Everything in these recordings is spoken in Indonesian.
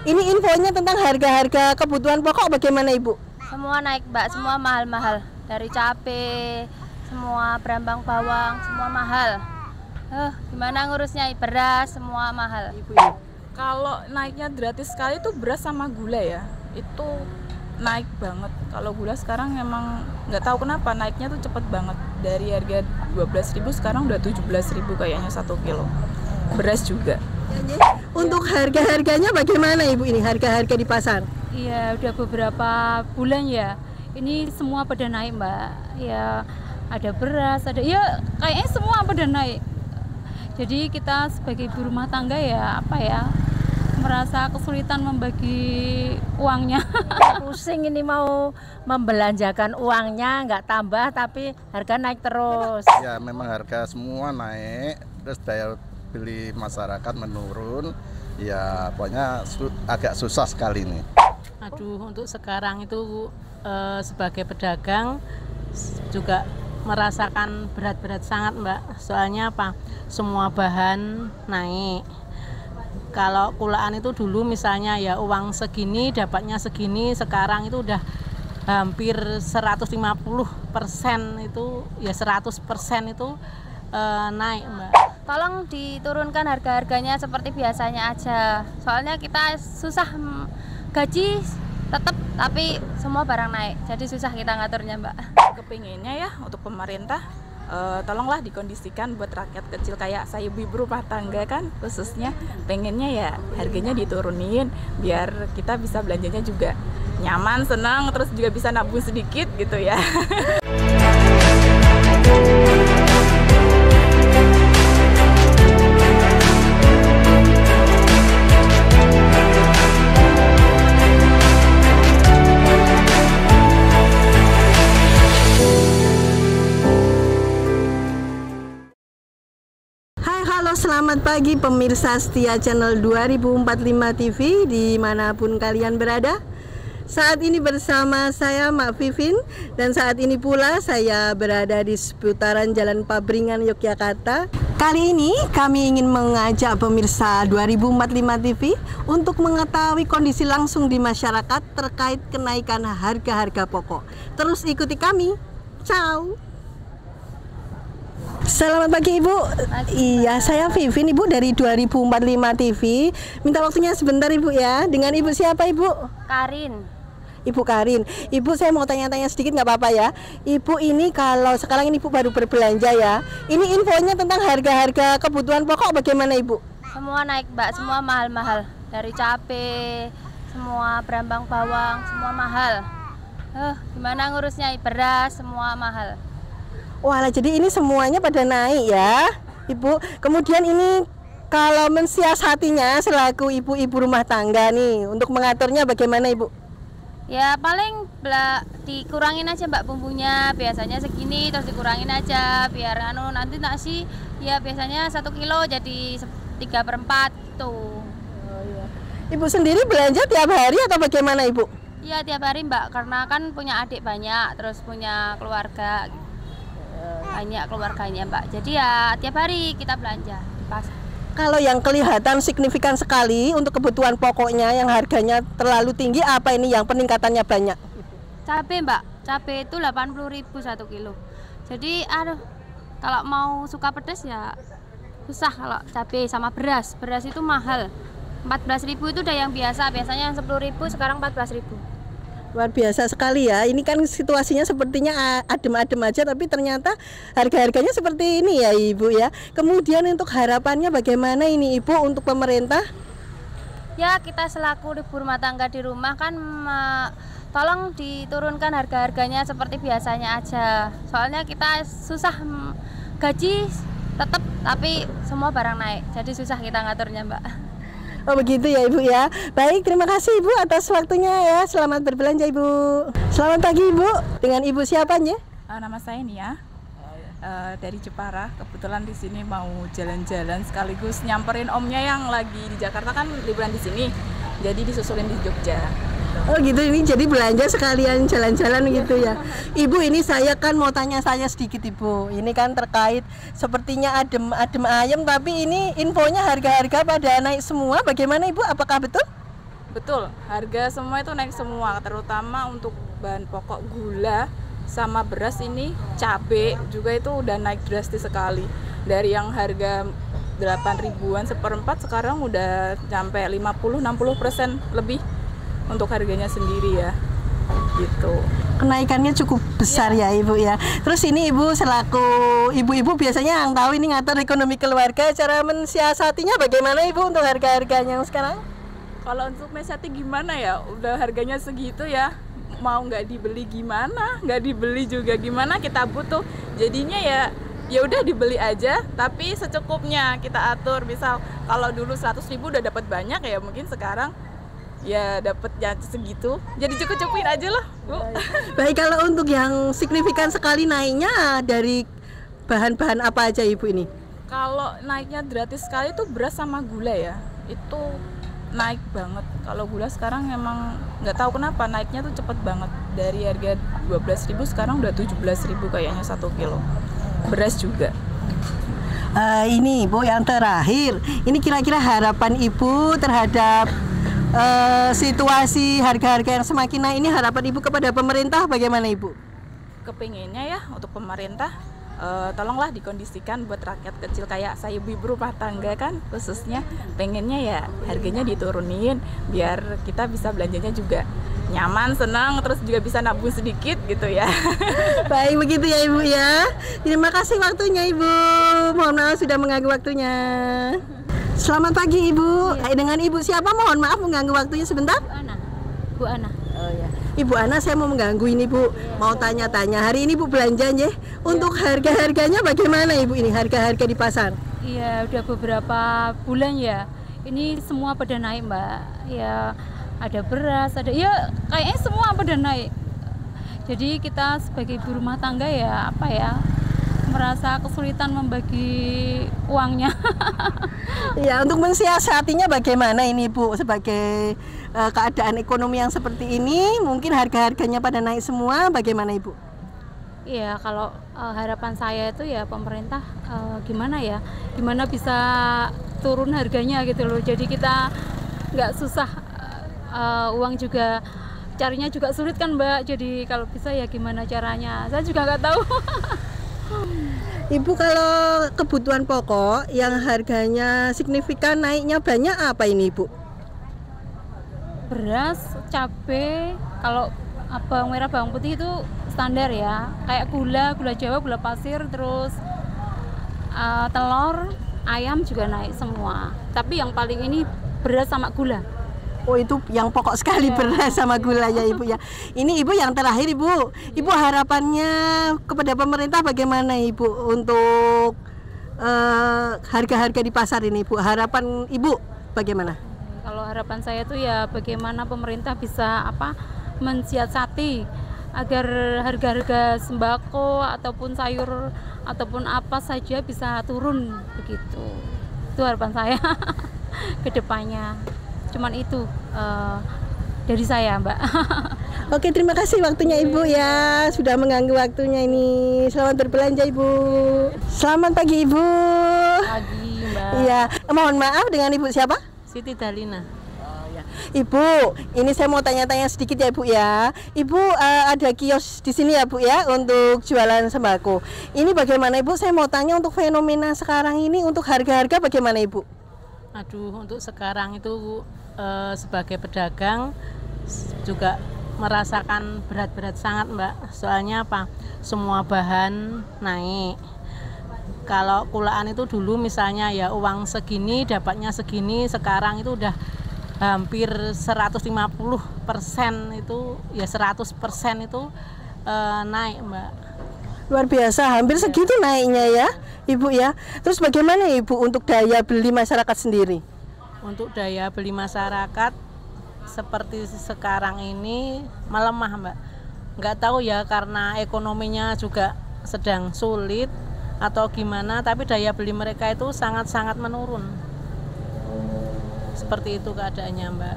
Ini infonya tentang harga-harga kebutuhan pokok bagaimana Ibu? Semua naik Mbak, semua mahal-mahal. Dari cabai, semua berambang bawang, semua mahal. Gimana ngurusnya? Beras, semua mahal. Ibu, kalau naiknya gratis sekali tuh beras sama gula ya, itu naik banget. Kalau gula sekarang emang nggak tahu kenapa naiknya tuh cepet banget. Dari harga 12.000 sekarang udah 17.000 kayaknya 1 kilo. Beras juga. Untuk harga-harganya bagaimana Ibu ini harga-harga di pasar? Iya, udah beberapa bulan ya. Ini semua pada naik Mbak. Ya ada beras, ada ya kayaknya semua pada naik. Jadi kita sebagai ibu rumah tangga ya apa ya merasa kesulitan membagi uangnya. Pusing ini mau membelanjakan uangnya nggak tambah tapi harga naik terus. Ya memang harga semua naik, terus daya beli masyarakat menurun. Ya pokoknya agak susah sekali nih. Aduh, untuk sekarang itu sebagai pedagang juga merasakan berat-berat sangat Mbak. Soalnya apa? Semua bahan naik. Kalau kulaan itu dulu misalnya ya uang segini dapatnya segini, sekarang itu udah hampir 150% itu ya 100% itu naik Mbak. Tolong diturunkan harga-harganya seperti biasanya aja. Soalnya kita susah gaji tetap tapi semua barang naik. Jadi susah kita ngaturnya Mbak. Kepinginnya ya untuk pemerintah tolonglah dikondisikan buat rakyat kecil kayak saya ibu rumah tangga kan khususnya pengennya ya harganya diturunin biar kita bisa belanjanya juga nyaman, senang, terus juga bisa nabung sedikit gitu ya. Halo, selamat pagi pemirsa setia channel 2045 TV dimanapun kalian berada. Saat ini bersama saya Mak Vivin dan saat ini pula saya berada di seputaran Jalan Pabringan, Yogyakarta. Kali ini kami ingin mengajak pemirsa 2045 TV untuk mengetahui kondisi langsung di masyarakat terkait kenaikan harga-harga pokok. Terus ikuti kami. Ciao. Selamat pagi Ibu. Iya, saya Vivin Ibu dari 2045 TV. Minta waktunya sebentar Ibu ya. Dengan Ibu siapa Ibu? Karin. Ibu Karin. Ibu saya mau tanya-tanya sedikit nggak apa-apa ya. Ibu ini kalau sekarang ini Ibu baru berbelanja ya. Ini infonya tentang harga-harga kebutuhan pokok bagaimana Ibu? Semua naik Mbak, semua mahal-mahal. Dari cabai, semua berambang bawang, semua mahal. Gimana ngurusnya? Beras, semua mahal. Wah, jadi ini semuanya pada naik ya, Ibu. Kemudian ini kalau mensiasatinya selaku ibu-ibu rumah tangga nih, untuk mengaturnya bagaimana Ibu? Ya paling dikurangin aja Mbak bumbunya, biasanya segini terus dikurangin aja biar nanti nasi ya biasanya 1 kilo jadi 3/4 gitu. Oh, iya. Ibu sendiri belanja tiap hari atau bagaimana Ibu? Iya tiap hari Mbak, karena kan punya adik banyak, terus punya keluarga gitu. Banyak keluarganya Mbak, jadi ya tiap hari kita belanja pas. Kalau yang kelihatan signifikan sekali untuk kebutuhan pokoknya yang harganya terlalu tinggi, apa ini yang peningkatannya banyak? Cabai Mbak, cabai itu 80.000 1 kilo. Jadi kalau mau suka pedas ya susah kalau cabai. Sama beras itu mahal, 14.000 itu udah yang biasa, biasanya yang 10.000 sekarang 14.000. Luar biasa sekali ya. Ini kan situasinya sepertinya adem-adem aja, tapi ternyata harga-harganya seperti ini ya Ibu ya. Kemudian untuk harapannya bagaimana ini Ibu untuk pemerintah? Ya kita selaku ibu rumah tangga di rumah kan tolong diturunkan harga-harganya seperti biasanya aja. Soalnya kita susah gaji tetap tapi semua barang naik. Jadi susah kita ngaturnya Mbak. Oh begitu ya Ibu ya. Baik, terima kasih Ibu atas waktunya ya. Selamat berbelanja Ibu. Selamat pagi Ibu. Dengan Ibu siapa ya? Nama saya Nia. Dari Jepara. Kebetulan di sini mau jalan-jalan sekaligus nyamperin omnya yang lagi di Jakarta kan liburan di sini. Jadi disusulin di Jogja. Oh gitu, ini jadi belanja sekalian jalan-jalan gitu ya. Ibu, ini saya kan mau tanya sedikit Ibu. Ini kan terkait sepertinya adem ayem, tapi ini infonya harga-harga pada naik semua. Bagaimana Ibu? Apakah betul? Betul, harga semua itu naik semua, terutama untuk bahan pokok gula sama beras ini, cabai juga itu udah naik drastis sekali. Dari yang harga 8 ribuan seperempat sekarang udah sampai 50-60% lebih untuk harganya sendiri ya. Gitu. Kenaikannya cukup besar ya Ibu ya. Terus ini Ibu selaku ibu-ibu biasanya yang tahu ini ngatur ekonomi keluarga, cara mensiasatinya bagaimana Ibu untuk harga-harganya sekarang? Kalau untuk mensiasati gimana ya, udah harganya segitu ya, mau nggak dibeli gimana, nggak dibeli juga gimana, kita butuh. Jadinya ya udah dibeli aja, tapi secukupnya kita atur. Misal kalau dulu 100 ribu udah dapat banyak ya, mungkin sekarang ya dapat ya segitu, jadi cukup-cukupin aja lah Bu. Baik, kalau untuk yang signifikan sekali naiknya dari bahan-bahan apa aja Ibu ini? Kalau naiknya gratis sekali tuh beras sama gula ya, itu naik banget. Kalau gula sekarang emang nggak tahu kenapa naiknya tuh cepet banget, dari harga 12.000 sekarang udah 17.000 kayaknya 1 kilo. Beras juga. Ini Ibu yang terakhir, ini kira-kira harapan Ibu terhadap situasi harga-harga yang semakin naik ini, harapan Ibu kepada pemerintah bagaimana Ibu? Kepinginnya ya untuk pemerintah tolonglah dikondisikan buat rakyat kecil kayak saya ibu rumah tangga kan, khususnya pengennya ya harganya diturunin biar kita bisa belanjanya juga nyaman, senang, terus juga bisa nabung sedikit gitu ya. Baik, begitu ya Ibu ya. Terima kasih waktunya Ibu. Mohon maaf sudah mengganggu waktunya. Selamat pagi Ibu. Dengan Ibu siapa? Mohon maaf mengganggu waktunya sebentar. Bu Ana. Oh ya. Ibu Ana, saya mau mengganggu ini Bu. Mau tanya-tanya. Hari ini Bu belanja ya. Untuk harga-harganya bagaimana Ibu ini? Harga-harga di pasar? Iya, udah beberapa bulan ya. Ini semua pada naik, Mbak. Ya, ada beras, ada ya kayaknya semua pada naik. Jadi kita sebagai ibu rumah tangga ya apa ya? Merasa kesulitan membagi uangnya. Ya, untuk mensiasatinya bagaimana ini Bu, sebagai keadaan ekonomi yang seperti ini, mungkin harga-harganya pada naik semua, bagaimana Ibu? Iya, kalau harapan saya itu ya pemerintah gimana ya, gimana bisa turun harganya gitu loh. Jadi kita nggak susah, uang juga carinya juga sulit kan Mbak. Jadi kalau bisa ya gimana caranya, saya juga nggak tahu. Ibu, kalau kebutuhan pokok yang harganya signifikan naiknya banyak apa ini Ibu? Beras, cabai, kalau bawang merah, bawang putih itu standar ya. Kayak gula Jawa, gula pasir, terus telur, ayam juga naik semua. Tapi yang paling ini beras sama gula. Oh, itu yang pokok sekali, beras sama gula ya Ibu ya. Ini Ibu yang terakhir Ibu. Ibu harapannya kepada pemerintah bagaimana Ibu untuk harga-harga di pasar ini Ibu? Harapan Ibu bagaimana? Kalau harapan saya tuh ya bagaimana pemerintah bisa mensiasati agar harga-harga sembako ataupun sayur ataupun apa saja bisa turun begitu. Itu harapan saya ke depannya. Cuman itu dari saya Mbak. Oke, terima kasih waktunya Ibu ya, sudah mengganggu waktunya ini. Selamat berbelanja Ibu. Selamat pagi Ibu. Pagi Mbak. Iya, mohon maaf, dengan Ibu siapa? Siti Dalina. Ibu, ini saya mau tanya-tanya sedikit ya Ibu ya. Ibu ada kios di sini ya Bu ya untuk jualan sembako. Ini bagaimana Ibu? Saya mau tanya untuk fenomena sekarang ini, untuk harga-harga bagaimana Ibu? Aduh, untuk sekarang itu sebagai pedagang juga merasakan berat-berat sangat Mbak. Soalnya apa? Semua bahan naik. Kalau kulaan itu dulu misalnya ya uang segini dapatnya segini, sekarang itu udah hampir 150% itu ya 100% itu naik Mbak. Luar biasa, hampir segitu naiknya ya Ibu ya. Terus bagaimana Ibu untuk daya beli masyarakat sendiri? Untuk daya beli masyarakat seperti sekarang ini melemah Mbak. Nggak tahu ya karena ekonominya juga sedang sulit atau gimana, tapi daya beli mereka itu sangat-sangat menurun. Seperti itu keadaannya Mbak.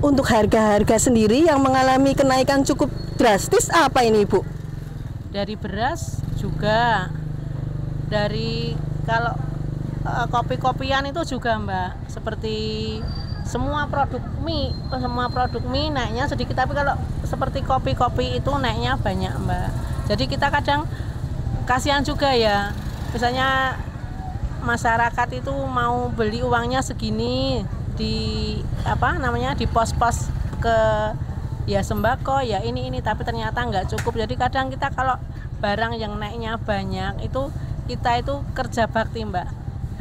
Untuk harga-harga sendiri yang mengalami kenaikan cukup drastis apa ini Ibu? Dari beras juga, dari kalau kopi-kopian itu juga Mbak, seperti semua produk mie naiknya sedikit, tapi kalau seperti kopi itu naiknya banyak Mbak. Jadi kita kadang kasihan juga ya, misalnya masyarakat itu mau beli uangnya segini di di pos-pos ke ya sembako ya ini tapi ternyata nggak cukup. Jadi kadang kita kalau barang yang naiknya banyak itu kita itu kerja bakti Mbak.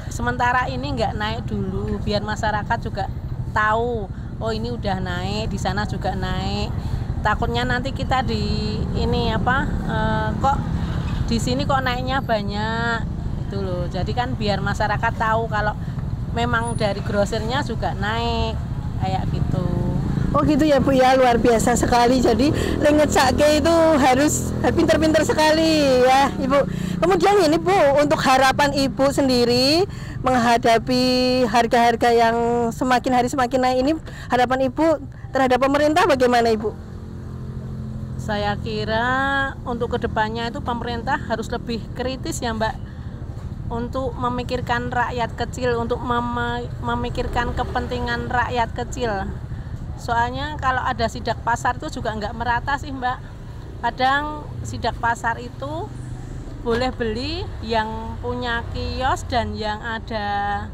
Sementara ini nggak naik dulu biar masyarakat juga tahu, oh ini udah naik, di sana juga naik. Takutnya nanti kita di ini kok di sini kok naiknya banyak itu loh. Jadi kan biar masyarakat tahu kalau memang dari grosirnya juga naik kayak gitu. Oh gitu ya Bu ya, luar biasa sekali. Jadi lenget sake itu harus pinter-pinter sekali ya Ibu. Kemudian ini Bu, untuk harapan Ibu sendiri menghadapi harga-harga yang semakin hari semakin naik ini, harapan Ibu terhadap pemerintah bagaimana Ibu? Saya kira untuk kedepannya itu pemerintah harus lebih kritis ya Mbak, untuk memikirkan rakyat kecil, untuk memikirkan kepentingan rakyat kecil. Soalnya kalau ada sidak pasar itu juga nggak merata sih Mbak. Kadang sidak pasar itu boleh beli yang punya kios dan yang ada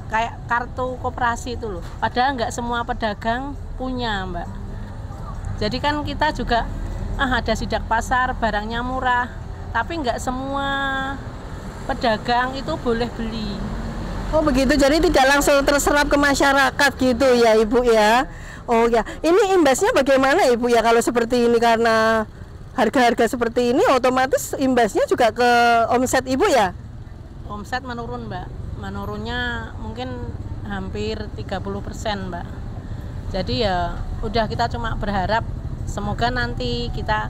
kayak kartu koperasi itu loh. Padahal nggak semua pedagang punya Mbak. Jadi kan kita juga ada sidak pasar, barangnya murah, tapi nggak semua pedagang itu boleh beli. Oh begitu, jadi tidak langsung terserap ke masyarakat gitu ya Ibu ya. Oh ya, ini imbasnya bagaimana Ibu ya kalau seperti ini, karena harga-harga seperti ini otomatis imbasnya juga ke omset Ibu ya? Omset menurun Mbak, menurunnya mungkin hampir 30% Mbak. Jadi ya udah, kita cuma berharap semoga nanti kita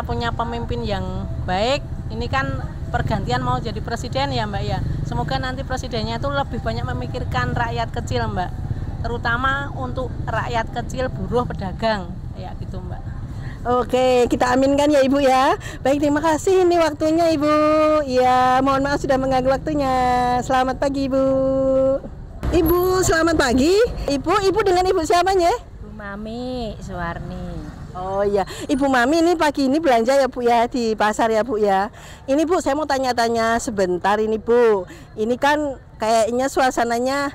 punya pemimpin yang baik. Ini kan pergantian mau jadi presiden ya Mbak ya. Semoga nanti presidennya itu lebih banyak memikirkan rakyat kecil Mbak, terutama untuk rakyat kecil, buruh, pedagang kayak gitu Mbak. Oke, kita aminkan ya Ibu ya. Baik, terima kasih ini waktunya Ibu. Ya, mohon maaf sudah mengganggu waktunya. Selamat pagi Ibu. Ibu, selamat pagi. Ibu dengan Ibu siapanya? Bu Mami Suwarni. Oh iya, Ibu Mami ini pagi ini belanja ya Bu ya di pasar ya Bu ya. Ini Bu, saya mau tanya-tanya sebentar ini Bu. Ini kan kayaknya suasananya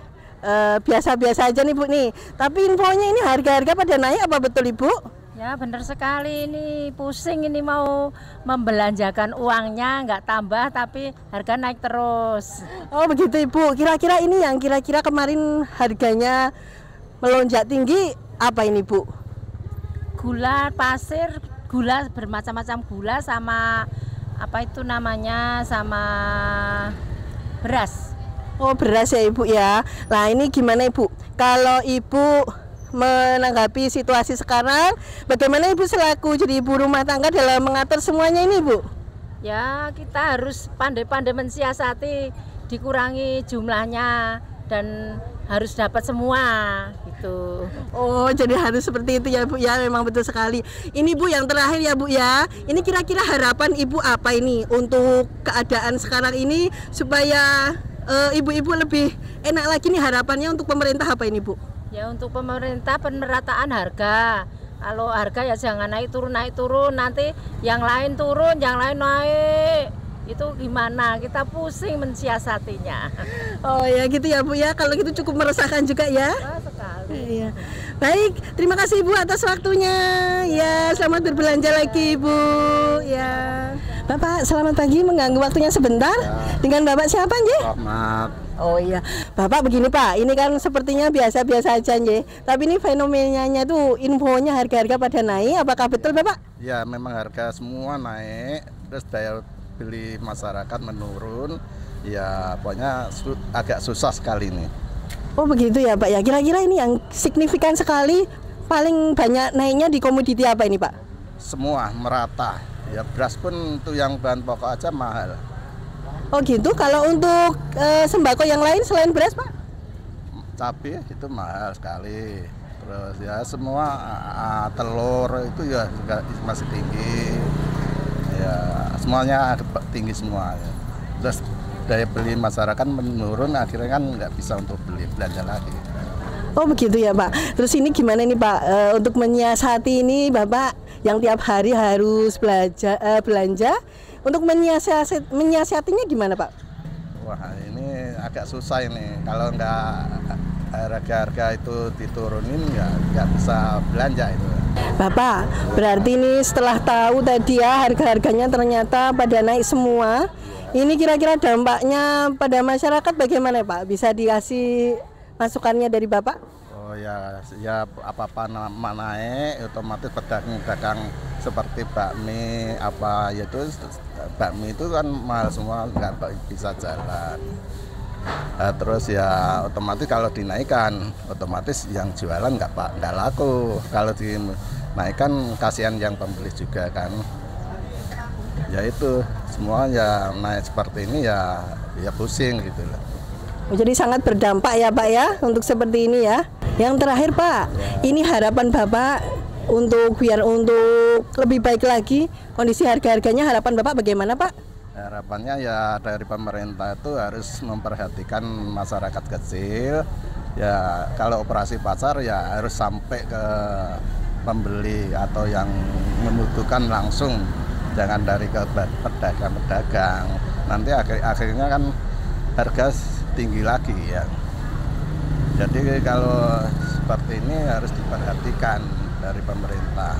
biasa-biasa aja nih Bu nih. Tapi infonya ini harga-harga pada naik, apa betul Ibu? Ya benar sekali, ini pusing ini mau membelanjakan uangnya nggak tambah tapi harga naik terus. Oh begitu Ibu, kira-kira ini yang kira-kira kemarin harganya melonjak tinggi apa ini Bu? Gula pasir, gula bermacam-macam gula sama apa itu namanya, sama beras. Oh beras ya Ibu ya. Nah ini gimana Ibu? Kalau Ibu menanggapi situasi sekarang, bagaimana Ibu selaku jadi ibu rumah tangga dalam mengatur semuanya ini Bu? Ya kita harus pandai-pandai mensiasati, dikurangi jumlahnya dan harus dapat semua gitu. Oh jadi harus seperti itu ya Bu ya, memang betul sekali. Ini Bu yang terakhir ya Bu ya, ini kira-kira harapan Ibu apa ini untuk keadaan sekarang ini supaya ibu-ibu lebih enak lagi nih, harapannya untuk pemerintah apa ini Bu? Ya untuk pemerintah pemerataan harga. Kalau harga ya jangan naik turun, nanti yang lain turun, yang lain naik. Itu gimana? Kita pusing mensiasatinya. Oh ya gitu ya Bu ya, kalau gitu cukup meresahkan juga ya. Oh, sekali. Iya. Baik, terima kasih Ibu atas waktunya. Ya, selamat berbelanja lagi Ibu. Ya. Bapak, selamat pagi, mengganggu waktunya sebentar. Dengan Bapak siapa nggih? Rahmat. Oh iya, Bapak begini Pak, ini kan sepertinya biasa-biasa aja nggih. Tapi ini fenomenanya tuh infonya harga-harga pada naik, apakah betul Bapak? Ya memang harga semua naik, terus daya beli masyarakat menurun. Ya pokoknya agak susah sekali nih. Oh begitu ya Pak ya, kira-kira ini yang signifikan sekali, paling banyak naiknya di komoditi apa ini Pak? Semua merata, ya beras pun itu yang bahan pokok aja mahal. Oh gitu, kalau untuk sembako yang lain selain beras Pak? Cabai itu mahal sekali. Terus ya semua telur itu ya juga masih tinggi. Ya semuanya tinggi semua. Ya. Terus daya beli masyarakat menurun, akhirnya kan nggak bisa untuk belanja lagi. Oh begitu ya Pak. Terus ini gimana nih Pak, untuk menyiasati ini Bapak yang tiap hari harus belanja, untuk menyiasatinya gimana Pak? Wah ini agak susah ini, kalau nggak harga-harga itu diturunin ya nggak bisa belanja itu. Bapak, berarti ini setelah tahu tadi ya harga-harganya ternyata pada naik semua. Ini kira-kira dampaknya pada masyarakat bagaimana Pak? Bisa dikasih masukannya dari Bapak? Oh ya apa-apa naik, otomatis pedagang-pedagang seperti bakmi bakmi itu kan mahal semua, nggak bisa jalan. Terus ya otomatis kalau dinaikkan, otomatis yang jualan nggak laku. Kalau dinaikkan kasihan yang pembeli juga kan. Ya itu semua ya naik seperti ini ya pusing gitu loh. Jadi sangat berdampak ya Pak ya untuk seperti ini ya. Yang terakhir Pak, ini harapan Bapak biar untuk lebih baik lagi kondisi harga-harganya, harapan Bapak bagaimana Pak? Harapannya ya dari pemerintah itu harus memperhatikan masyarakat kecil. Ya kalau operasi pasar ya harus sampai ke pembeli atau yang membutuhkan langsung, jangan dari ke pedagang-pedagang. Nanti akhirnya kan harga tinggi lagi ya. Jadi kalau seperti ini harus diperhatikan dari pemerintah.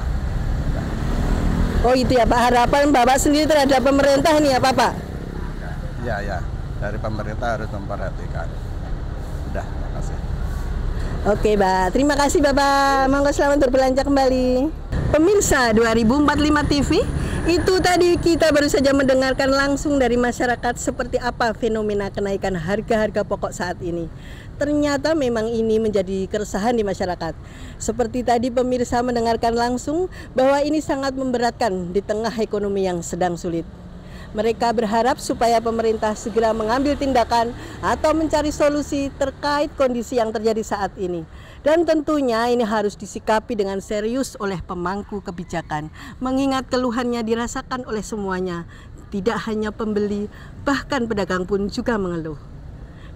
Oh itu ya Pak, harapan Bapak sendiri terhadap pemerintah ini ya Pak? Ya, dari pemerintah harus memperhatikan. Udah, terima kasih. Oke Pak, terima kasih Bapak. Monggo selamat berbelanja kembali. Pemirsa 2045 TV, itu tadi kita baru saja mendengarkan langsung dari masyarakat seperti apa fenomena kenaikan harga-harga pokok saat ini. Ternyata memang ini menjadi keresahan di masyarakat. Seperti tadi pemirsa mendengarkan langsung bahwa ini sangat memberatkan di tengah ekonomi yang sedang sulit. Mereka berharap supaya pemerintah segera mengambil tindakan atau mencari solusi terkait kondisi yang terjadi saat ini. Dan tentunya ini harus disikapi dengan serius oleh pemangku kebijakan, mengingat keluhannya dirasakan oleh semuanya. Tidak hanya pembeli, bahkan pedagang pun juga mengeluh.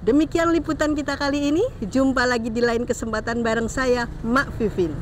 Demikian liputan kita kali ini, jumpa lagi di lain kesempatan bareng saya, Mak Vivin.